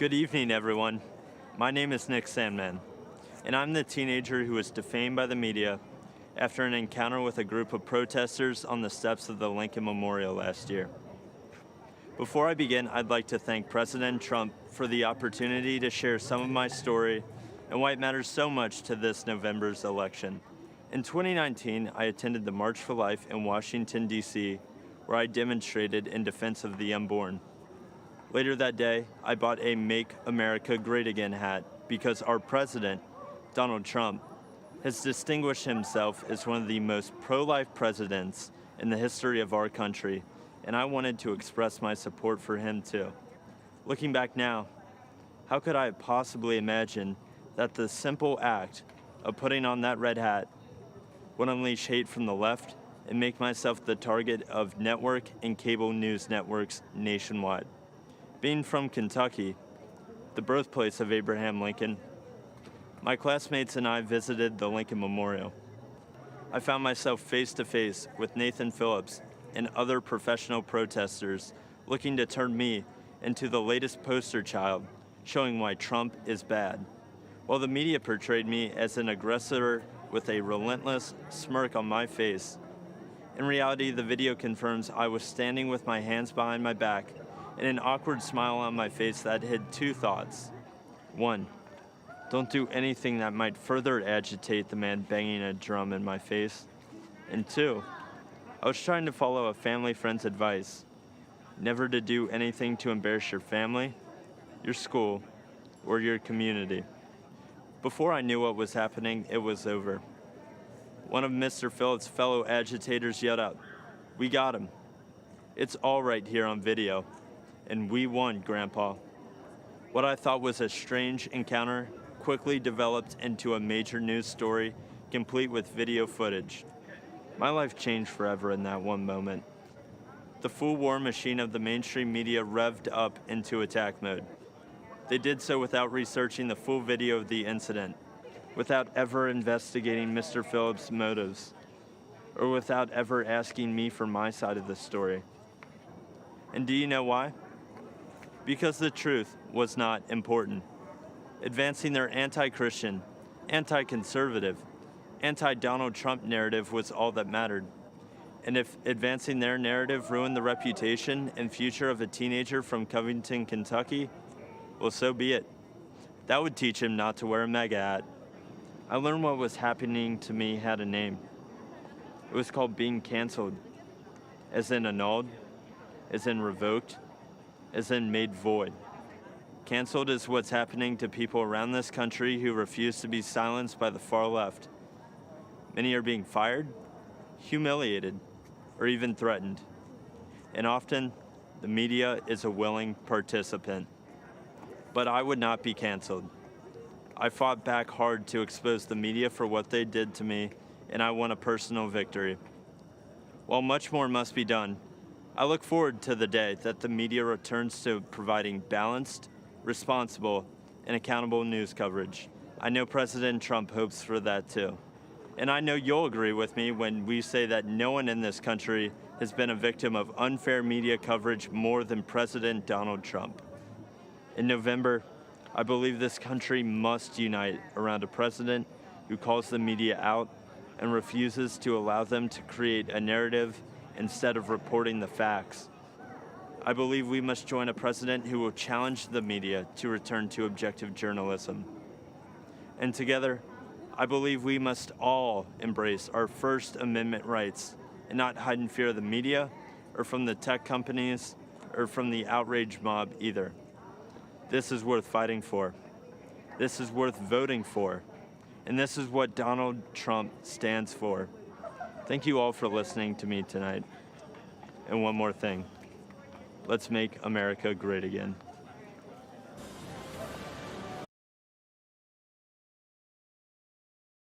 Good evening, everyone. My name is Nick Sandman, and I'm the teenager who was defamed by the media after an encounter with a group of protesters on the steps of the Lincoln Memorial last year. Before I begin, I'd like to thank President Trump for the opportunity to share some of my story and why it matters so much to this November's election. In 2019, I attended the March for Life in Washington, D.C., where I demonstrated in defense of the unborn. Later that day, I bought a Make America Great Again hat because our president, Donald Trump, has distinguished himself as one of the most pro-life presidents in the history of our country, and I wanted to express my support for him too. Looking back now, how could I have possibly imagined that the simple act of putting on that red hat would unleash hate from the left and make myself the target of network and cable news networks nationwide? Being from Kentucky, the birthplace of Abraham Lincoln, my classmates and I visited the Lincoln Memorial. I found myself face to face with Nathan Phillips and other professional protesters looking to turn me into the latest poster child showing why Trump is bad, while the media portrayed me as an aggressor with a relentless smirk on my face. In reality, the video confirms I was standing with my hands behind my back and an awkward smile on my face that hid two thoughts. One, don't do anything that might further agitate the man banging a drum in my face. And two, I was trying to follow a family friend's advice, never to do anything to embarrass your family, your school, or your community. Before I knew what was happening, it was over. One of Mr. Phillips' fellow agitators yelled out, "We got him. It's all right here on video. And we won, Grandpa." What I thought was a strange encounter quickly developed into a major news story, complete with video footage. My life changed forever in that one moment. The full war machine of the mainstream media revved up into attack mode. They did so without researching the full video of the incident, without ever investigating Mr. Phillips' motives, or without ever asking me for my side of the story. And do you know why? Because the truth was not important. Advancing their anti-Christian, anti-conservative, anti-Donald Trump narrative was all that mattered. And if advancing their narrative ruined the reputation and future of a teenager from Covington, Kentucky, well, so be it. That would teach him not to wear a MAGA hat. I learned what was happening to me had a name. It was called being canceled, as in annulled, as in revoked, as in made void. Canceled is what's happening to people around this country who refuse to be silenced by the far left. Many are being fired, humiliated, or even threatened. And often, the media is a willing participant. But I would not be canceled. I fought back hard to expose the media for what they did to me, and I won a personal victory. While much more must be done, I look forward to the day that the media returns to providing balanced, responsible, and accountable news coverage. I know President Trump hopes for that too. And I know you'll agree with me when we say that no one in this country has been a victim of unfair media coverage more than President Donald Trump. In November, I believe this country must unite around a president who calls the media out and refuses to allow them to create a narrative instead of reporting the facts. I believe we must join a president who will challenge the media to return to objective journalism. And together, I believe we must all embrace our First Amendment rights and not hide in fear of the media or from the tech companies or from the outrage mob either. This is worth fighting for. This is worth voting for. And this is what Donald Trump stands for. Thank you all for listening to me tonight. And one more thing. Let's make America great again.